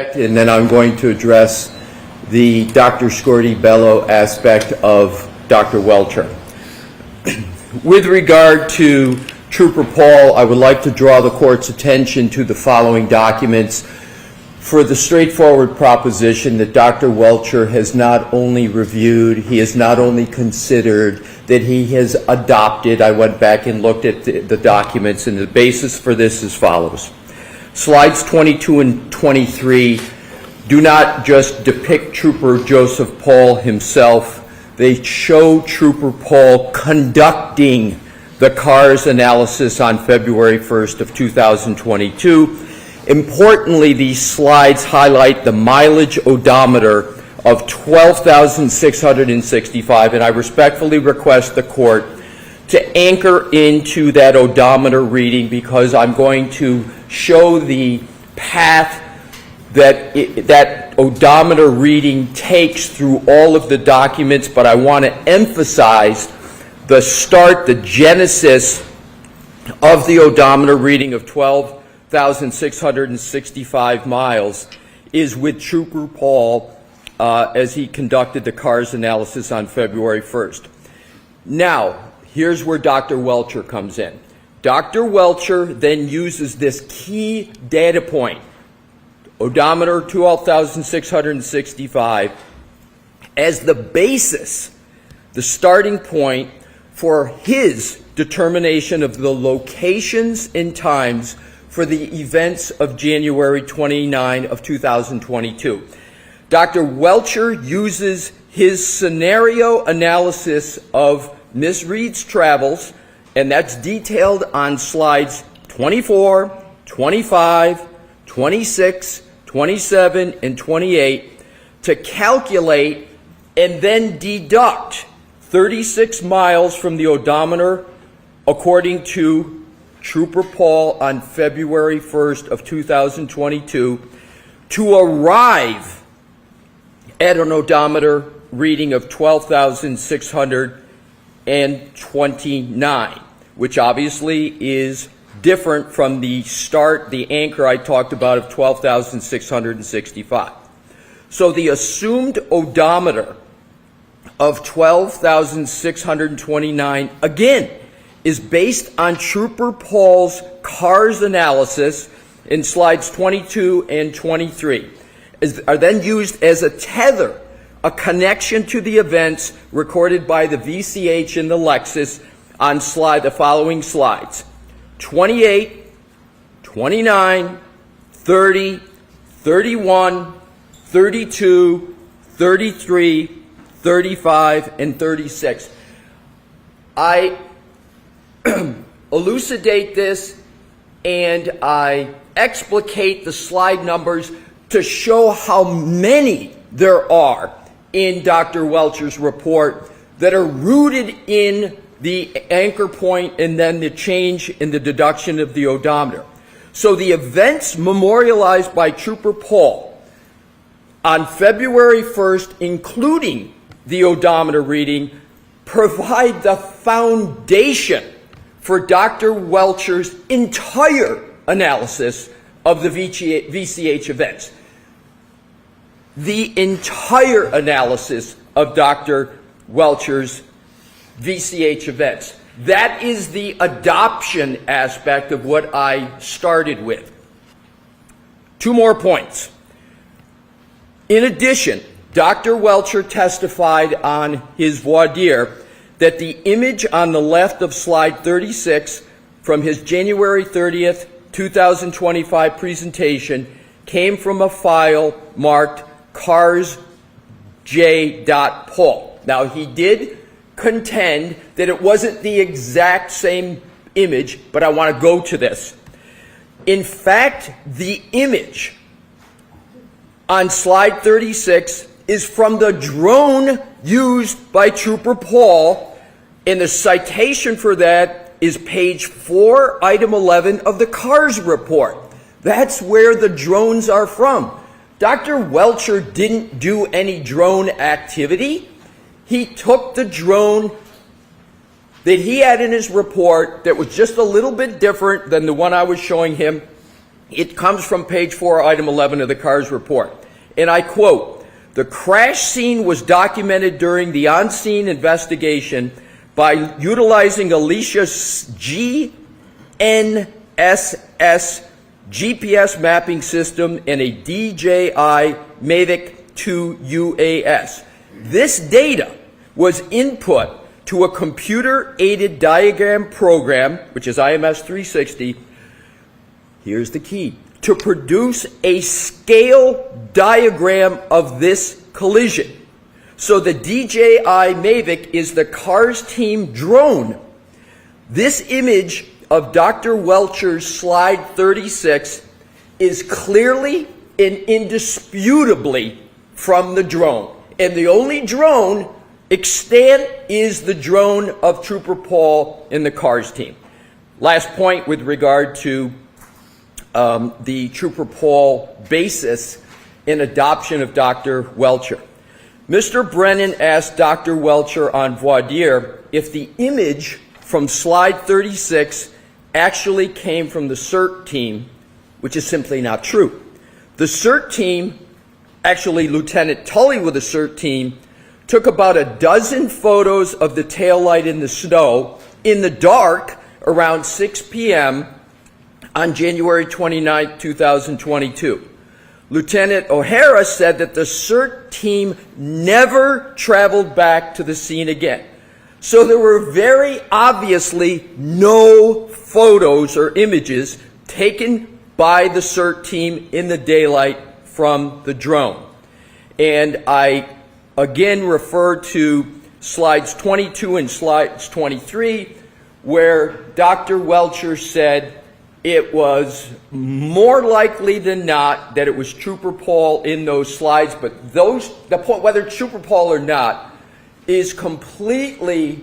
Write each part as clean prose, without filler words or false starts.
And then I'm going to address the Dr. Scordi-Bello aspect of Dr. Welcher. With regard to Trooper Paul, I would like to draw the court's attention to the following documents for the straightforward proposition that Dr. Welcher has not only reviewed, he has not only considered, that he has adopted. I went back and looked at the documents, and the basis for this is as follows. Slides 22 and 23 do not just depict Trooper Joseph Paul himself. They show Trooper Paul conducting the CARS analysis on February 1st of 2022. Importantly, these slides highlight the mileage odometer of 12,665, and I respectfully request the court to anchor into that odometer reading, because I'm going to show the path that that odometer reading takes through all of the documents, but I want to emphasize the start, the genesis of the odometer reading of 12,665 miles is with Trooper Paul as he conducted the CARS analysis on February 1st. Now, here's where Dr. Welcher comes in. Dr. Welcher then uses this key data point, odometer 12,665, as the basis, the starting point for his determination of the locations and times for the events of January 29 of 2022. Dr. Welcher uses his scenario analysis of Ms. Reed's travels, and that's detailed on slides 24, 25, 26, 27, and 28, to calculate and then deduct 36 miles from the odometer according to Trooper Paul on February 1st of 2022 to arrive at an odometer reading of 12,629, which obviously is different from the start, the anchor I talked about of 12,665. So the assumed odometer of 12,629, again, is based on Trooper Paul's CARS analysis in slides 22 and 23, are then used as a tether, a connection to the events recorded by the VCH and the Lexus on the following slides: 28, 29, 30, 31, 32, 33, 35, and 36. I elucidate this and I explicate the slide numbers to show how many there are in Dr. Welcher's report that are rooted in the anchor point and then the change in the deduction of the odometer. So the events memorialized by Trooper Paul on February 1st, including the odometer reading, provide the foundation for Dr. Welcher's entire analysis of the VCH events. The entire analysis of Dr. Welcher's VCH events. That is the adoption aspect of what I started with. Two more points. In addition, Dr. Welcher testified on his voir dire that the image on the left of slide 36 from his January 30th, 2025 presentation came from a file marked CARS-J.Paul. Now, he did contend that it wasn't the exact same image, but I want to go to this. In fact, the image on slide 36 is from the drone used by Trooper Paul, and the citation for that is page 4, item 11 of the CARS report. That's where the drones are from. Dr. Welcher didn't do any drone activity. He took the drone that he had in his report that was just a little bit different than the one I was showing him It comes from page 4, item 11 of the Carr's report. And I quote, "The crash scene was documented during the on-scene investigation by utilizing Alicia's GNSS GPS mapping system and a DJI Mavic 2 UAS. This data was input to a computer-aided diagram program, which is IMS 360, here's the key, to produce a scale diagram of this collision. So the DJI Mavic is the Carr's team drone. This image of Dr. Welcher's slide 36 is clearly and indisputably from the drone. And the only drone extant is the drone of Trooper Paul and the Carr's team. Last point with regard to the Trooper Paul basis in adoption of Dr. Welcher. Mr. Brennan asked Dr. Welcher on voir dire if the image from slide 36 actually came from the CERT team, which is simply not true. The CERT team, actually Lieutenant Tully with the CERT team, took about a dozen photos of the taillight in the snow in the dark around 6 p.m. on January 29, 2022. Lieutenant O'Hara said that the CERT team never traveled back to the scene again. So there were very obviously no photos or images taken by the CERT team in the daylight from the drone. And I again refer to slides 22 and slides 23, where Dr. Welcher said it was more likely than not that it was Trooper Paul in those slides, but the point, whether it's Trooper Paul or not, is completely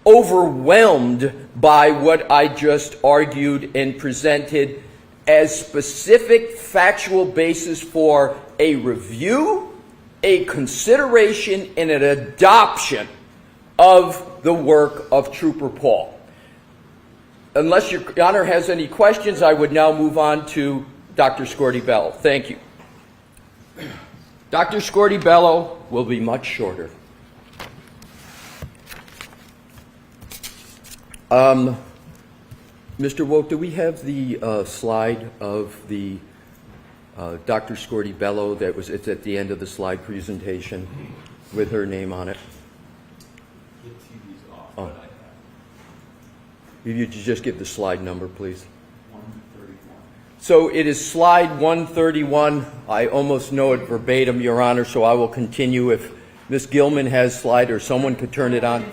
overwhelmed by what I just argued and presented as specific factual basis for a review, a consideration, and an adoption of the work of Trooper Paul. Unless Your Honor has any questions, I would now move on to Dr. Scordi-Bello. Thank you. Dr. Scordi-Bello will be much shorter. Mr. Woke, do we have the slide of the Dr. Scordi-Bello it's at the end of the slide presentation with her name on it? The TV's off, Oh. but I have If you just give the slide number, please. 131. So it is slide 131. I almost know it verbatim, Your Honor, so I will continue. If Ms. Gilman has slide or someone could turn it on.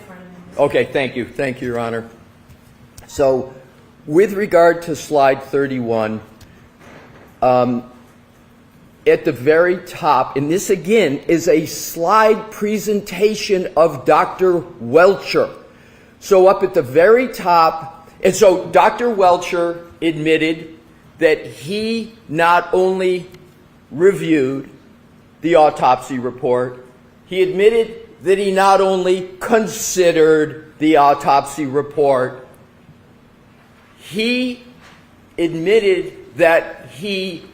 Okay, thank you. Thank you, Your Honor. So with regard to slide 31, at the very top, and this again is a slide presentation of Dr. Welcher. So up at the very top, and so Dr. Welcher admitted that he not only reviewed the autopsy report, he admitted that he not only considered the autopsy report, he admitted that he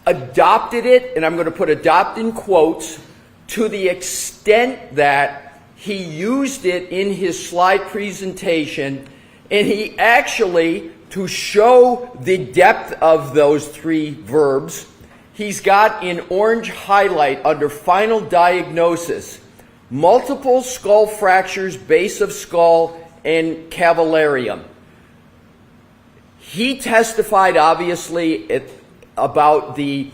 adopted it, and I'm going to put adopt in quotes, to the extent that he used it in his slide presentation, and he actually, to show the depth of those three verbs, he's got in orange highlight under final diagnosis, multiple skull fractures, base of skull, and cavallarium. He testified, obviously, about the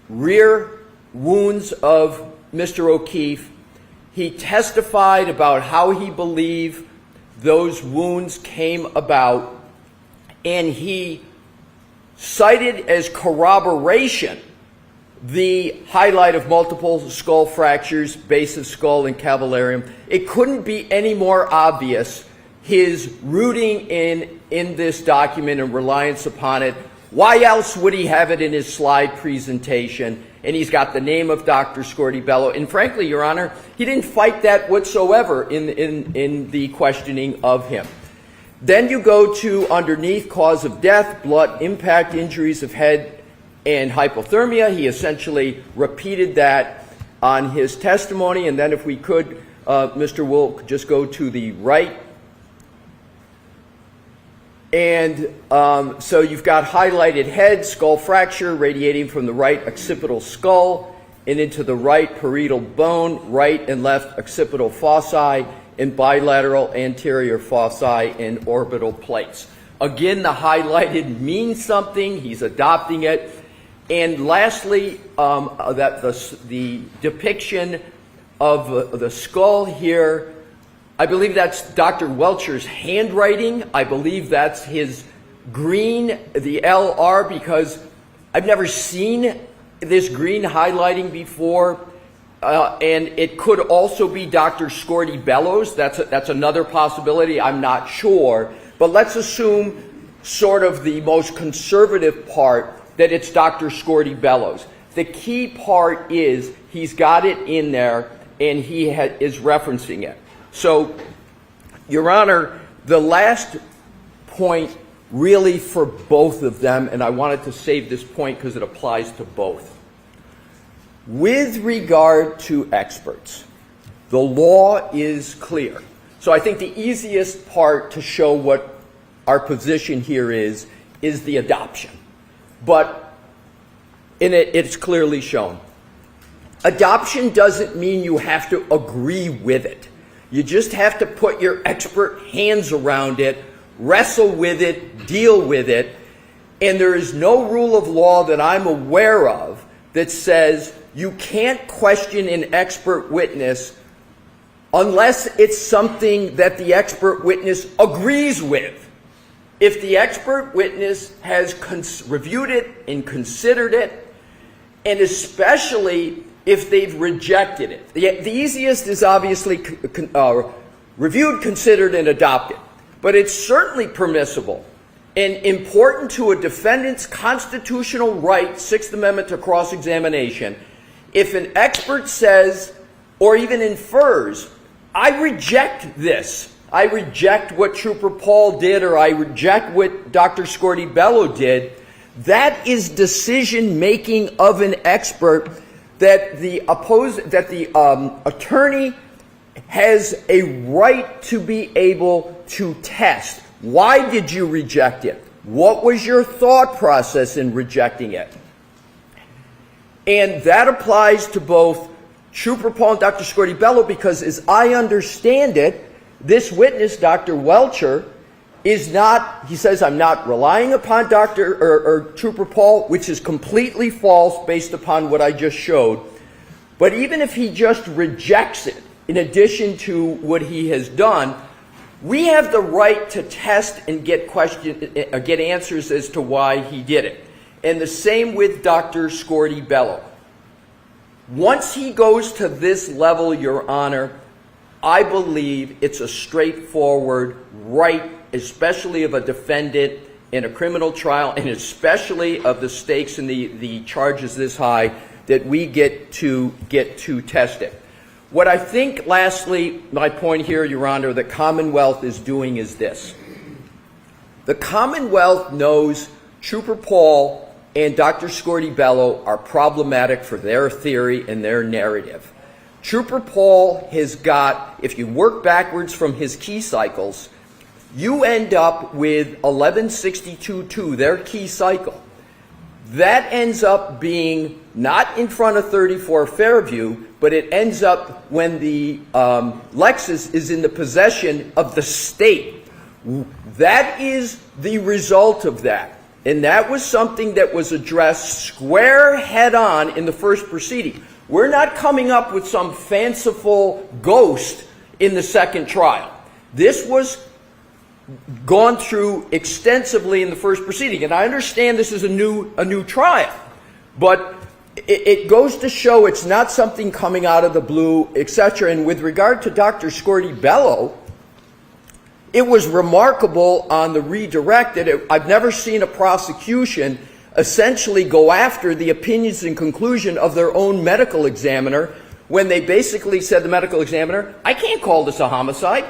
rear wounds of Mr. O'Keefe. He testified about how he believed those wounds came about, and he cited as corroboration the highlight of multiple skull fractures, base of skull, and cavallarium. It couldn't be any more obvious, his rooting in this document and reliance upon it. Why else would he have it in his slide presentation? And he's got the name of Dr. Scordi-Bello. And frankly, Your Honor, he didn't fight that whatsoever in the questioning of him. Then you go to underneath cause of death, blood impact, injuries of head, and hypothermia. He essentially repeated that on his testimony. And then if we could, Mr. Will, just go to the right. And so you've got highlighted head, skull fracture radiating from the right occipital skull and into the right parietal bone, right and left occipital foci, and bilateral anterior foci and orbital plates. Again, the highlighted means something. He's adopting it. And lastly, that the depiction of the skull here, I believe that's Dr. Welcher's handwriting. I believe that's his green, the LR, because I've never seen this green highlighting before. And it could also be Dr. Scordi-Bello's. That's another possibility. I'm not sure. But let's assume sort of the most conservative part that it's Dr. Scordi-Bello's. The key part is he's got it in there and he is referencing it. So, Your Honor, the last point really for both of them, and I wanted to save this point because it applies to both. With regard to experts, the law is clear. So I think the easiest part to show what our position here is the adoption. But in it, it's clearly shown. Adoption doesn't mean you have to agree with it. You just have to put your expert hands around it, wrestle with it, deal with it, and there is no rule of law that I'm aware of that says you can't question an expert witness unless it's something that the expert witness agrees with. If the expert witness has reviewed it and considered it, and especially if they've rejected it. The easiest is obviously reviewed, considered, and adopted. But it's certainly permissible and important to a defendant's constitutional right, Sixth Amendment to cross-examination, if an expert says or even infers, I reject this. I reject what Trooper Paul did, or I reject what Dr. Scordi-Bello did. That is decision-making of an expert that the attorney has a right to be able to test. Why did you reject it? What was your thought process in rejecting it? And that applies to both Trooper Paul and Dr. Scordi-Bello, because as I understand it, this witness, Dr. Welcher, is not, he says, I'm not relying upon Trooper Paul, which is completely false based upon what I just showed. But even if he just rejects it, in addition to what he has done, we have the right to test and get answers as to why he did it. And the same with Dr. Scordi-Bello. Once he goes to this level, Your Honor, I believe it's a straightforward right, especially of a defendant in a criminal trial, and especially of the stakes and the charges this high, that we get to test it. What I think, lastly, my point here, Your Honor, the Commonwealth is doing is this. The Commonwealth knows Trooper Paul and Dr. Scordi-Bello are problematic for their theory and their narrative. Trooper Paul has got, if you work backwards from his key cycles, you end up with 1162-2, their key cycle. That ends up being not in front of 34 Fairview, but it ends up when the Lexus is in the possession of the state. That is the result of that. And that was something that was addressed square head-on in the first proceeding. We're not coming up with some fanciful ghost in the second trial. This was gone through extensively in the first proceeding. And I understand this is a new trial. But it goes to show it's not something coming out of the blue, etc. And with regard to Dr. Scordi-Bello, it was remarkable on the redirect that I've never seen a prosecution essentially go after the opinions and conclusion of their own medical examiner when they basically said, the medical examiner, I can't call this a homicide.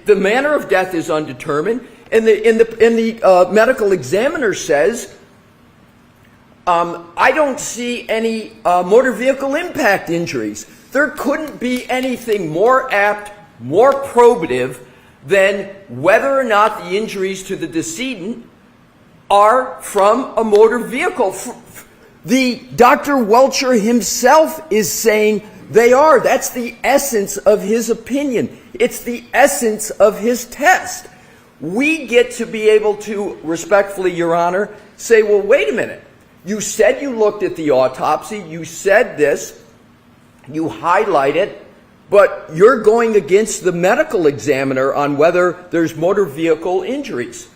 The manner of death is undetermined. And the medical examiner says, I don't see any motor vehicle impact injuries. There couldn't be anything more apt, more probative than whether or not the injuries to the decedent are from a motor vehicle. The Dr. Welcher himself is saying they are. That's the essence of his opinion. It's the essence of his test. We get to be able to, respectfully, Your Honor, say, well, wait a minute. You said you looked at the autopsy. You said this. You highlight it. But you're going against the medical examiner on whether there's motor vehicle injuries.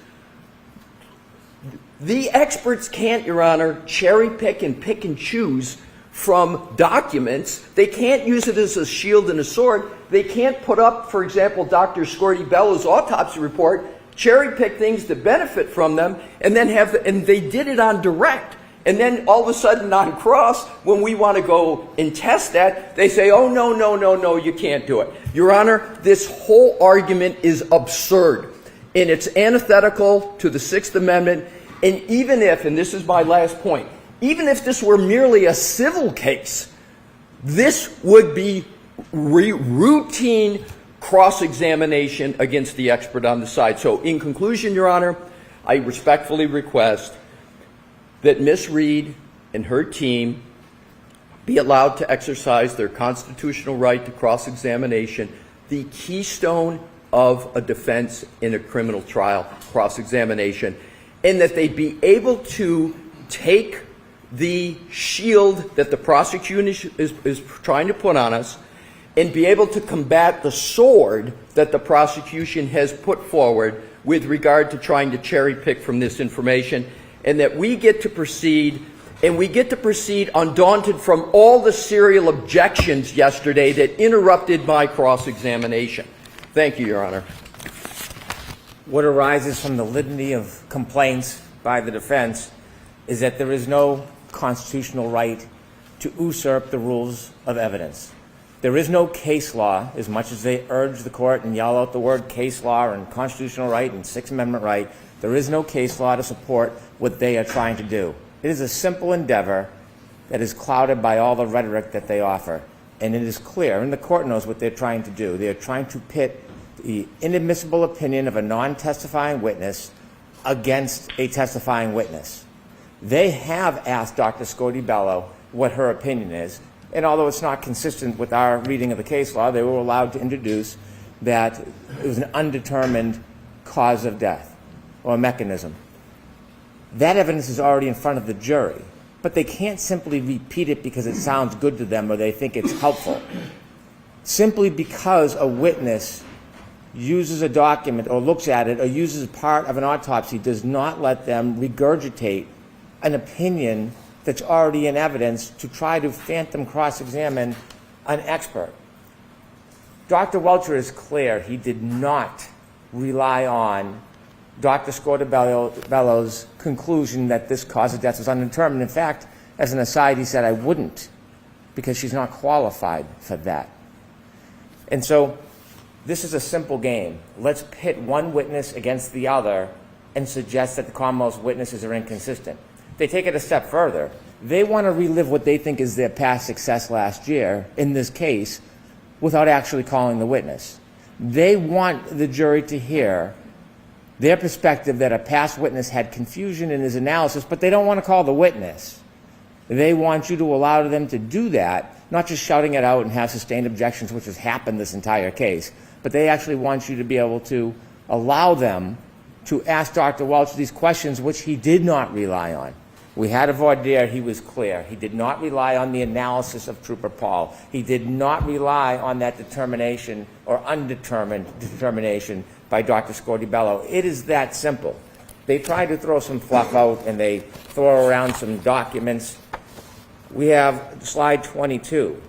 The experts can't, Your Honor, cherry pick and choose from documents. They can't use it as a shield and a sword. They can't put up, for example, Dr. Scordi-Bello's autopsy report, cherry pick things to benefit from them, and then and they did it on direct. And then all of a sudden on cross, when we want to go and test that, they say, oh, no, you can't do it. Your Honor, this whole argument is absurd. And it's antithetical to the Sixth Amendment. And even if, and this is my last point, even if this were merely a civil case, this would be routine cross-examination against the expert on the side. So in conclusion, Your Honor, I respectfully request that Ms. Reed and her team be allowed to exercise their constitutional right to cross-examination, the keystone of a defense in a criminal trial, cross-examination, and that they be able to take the shield that the prosecution is trying to put on us and be able to combat the sword that the prosecution has put forward with regard to trying to cherry pick from this information, and that we get to proceed, and we get to proceed undaunted from all the serial objections yesterday that interrupted my cross-examination. Thank you, Your Honor. What arises from the litany of complaints by the defense is that there is no constitutional right to usurp the rules of evidence. There is no case law, as much as they urge the court and yell out the word case law and constitutional right and Sixth Amendment right. There is no case law to support what they are trying to do. It is a simple endeavor that is clouded by all the rhetoric that they offer. And it is clear, and the court knows what they're trying to do. They are trying to pit the inadmissible opinion of a non-testifying witness against a testifying witness. They have asked Dr. Scordi-Bello what her opinion is, and although it's not consistent with our reading of the case law, they were allowed to introduce that it was an undetermined cause of death or mechanism. That evidence is already in front of the jury, but they can't simply repeat it because it sounds good to them or they think it's helpful. Simply because a witness uses a document or looks at it or uses part of an autopsy does not let them regurgitate an opinion that's already in evidence to try to phantom cross-examine an expert. Dr. Welcher is clear. He did not rely on Dr. Scordi-Bello's conclusion that this cause of death was undetermined. In fact, as an aside, he said, I wouldn't, because she's not qualified for that. And so this is a simple game. Let's pit one witness against the other and suggest that the Commonwealth's witnesses are inconsistent. They take it a step further. They want to relive what they think is their past success last year in this case without actually calling the witness. They want the jury to hear their perspective that a past witness had confusion in his analysis, but they don't want to call the witness. They want you to allow them to do that, not just shouting it out and have sustained objections, which has happened this entire case, but they actually want you to be able to allow them to ask Dr. Welcher these questions, which he did not rely on. We had a voir dire. He was clear. He did not rely on the analysis of Trooper Paul. He did not rely on that determination or undetermined determination by Dr. Scordi-Bello. It is that simple. They try to throw some fluff out and they throw around some documents. We have slide 22.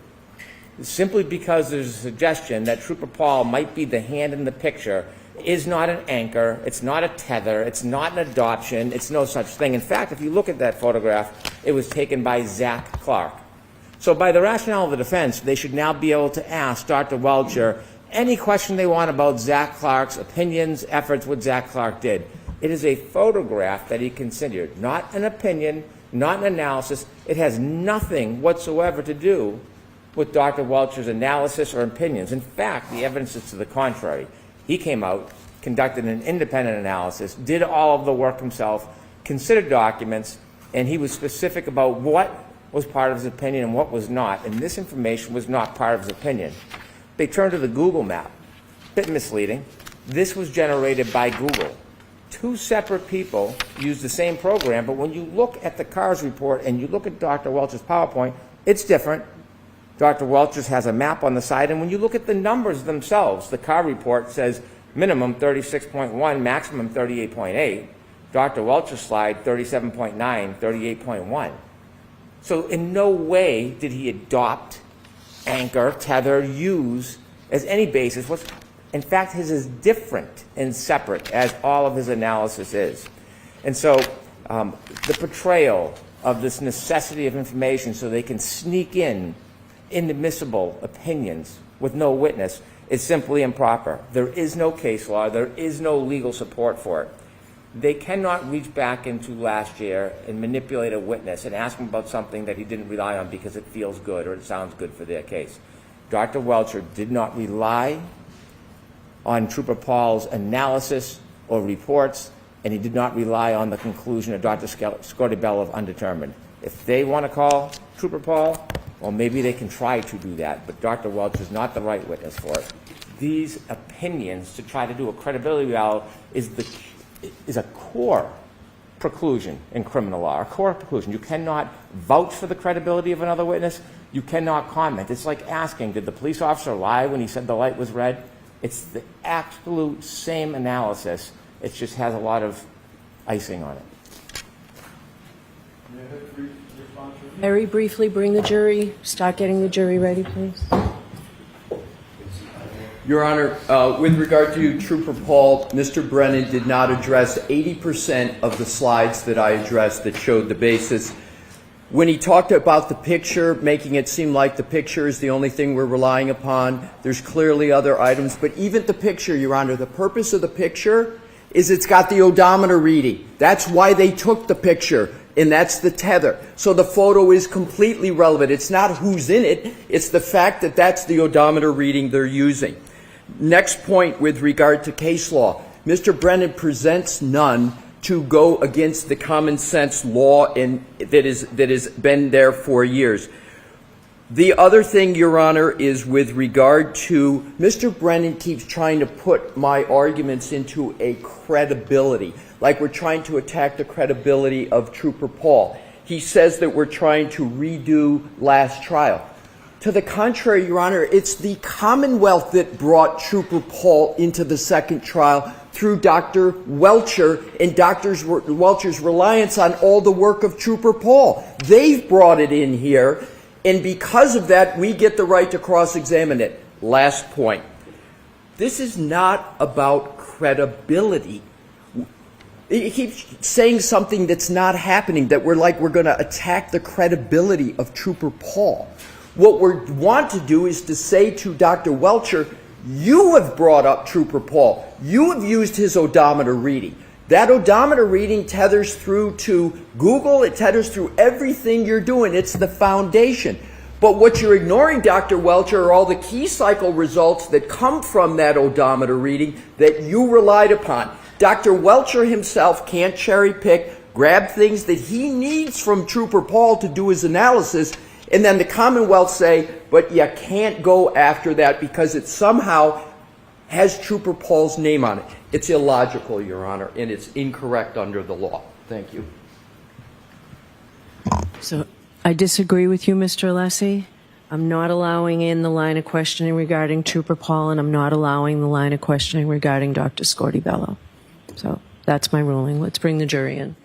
Simply because there's a suggestion that Trooper Paul might be the hand in the picture is not an anchor, it's not a tether, it's not an adoption, it's no such thing. In fact, if you look at that photograph, it was taken by Zach Clark. So by the rationale of the defense, they should now be able to ask Dr. Welcher any question they want about Zach Clark's opinions, efforts, what Zach Clark did. It is a photograph that he considered, not an opinion, not an analysis. It has nothing whatsoever to do with Dr. Welcher's analysis or opinions. In fact, the evidence is to the contrary. He came out, conducted an independent analysis, did all of the work himself, considered documents, and he was specific about what was part of his opinion and what was not, and this information was not part of his opinion. They turned to the Google map. Bit misleading. This was generated by Google. Two separate people used the same program, but when you look at the CARS report and you look at Dr. Welcher's PowerPoint, it's different. Dr. Welcher's has a map on the side, and when you look at the numbers themselves, the CAR report says minimum 36.1, maximum 38.8. Dr. Welcher's slide, 37.9, 38.1. So in no way did he adopt, anchor, tether, use as any basis. In fact, his is different and separate, as all of his analysis is. And so the portrayal of this necessity of information so they can sneak in inadmissible opinions with no witness is simply improper. There is no case law. There is no legal support for it. They cannot reach back into last year and manipulate a witness and ask him about something that he didn't rely on because it feels good or it sounds good for their case. Dr. Welcher did not rely on Trooper Paul's analysis or reports, and he did not rely on the conclusion of Dr. Scordi-Bello of undetermined. If they want to call Trooper Paul, well, maybe they can try to do that, but Dr. Welcher is not the right witness for it. These opinions, to try to do a credibility value, is a core preclusion in criminal law, a core preclusion. You cannot vouch for the credibility of another witness. You cannot comment. It's like asking, did the police officer lie when he said the light was red? It's the absolute same analysis. It just has a lot of icing on it. Very briefly, bring the jury. Start getting the jury ready, please. Your Honor, with regard to Trooper Paul, Mr. Brennan did not address 80% of the slides that I addressed that showed the basis. When he talked about the picture, making it seem like the picture is the only thing we're relying upon, there's clearly other items, but even the picture, Your Honor, the purpose of the picture is it's got the odometer reading. That's why they took the picture, and that's the tether. So the photo is completely relevant. It's not who's in it, it's the fact that that's the odometer reading they're using. Next point with regard to case law. Mr. Brennan presents none to go against the common sense law that has been there for years. The other thing, Your Honor, is with regard to Mr. Brennan keeps trying to put my arguments into a credibility, like we're trying to attack the credibility of Trooper Paul. He says that we're trying to redo last trial. To the contrary, Your Honor, it's the Commonwealth that brought Trooper Paul into the second trial through Dr. Welcher and Dr. Welcher's reliance on all the work of Trooper Paul. They've brought it in here, and because of that, we get the right to cross-examine it. Last point. This is not about credibility. He keeps saying something that's not happening, that we're going to attack the credibility of Trooper Paul. What we want to do is to say to Dr. Welcher, you have brought up Trooper Paul. You have used his odometer reading. That odometer reading tethers through to Google. It tethers through everything you're doing. It's the foundation. But what you're ignoring, Dr. Welcher, are all the key cycle results that come from that odometer reading that you relied upon. Dr. Welcher himself can't cherry pick, grab things that he needs from Trooper Paul to do his analysis, and then the Commonwealth say, but you can't go after that because it somehow has Trooper Paul's name on it. It's illogical, Your Honor, and it's incorrect under the law. Thank you. So I disagree with you, Mr. Alessi. I'm not allowing in the line of questioning regarding Trooper Paul, and I'm not allowing the line of questioning regarding Dr. Scordi-Bello. So that's my ruling. Let's bring the jury in.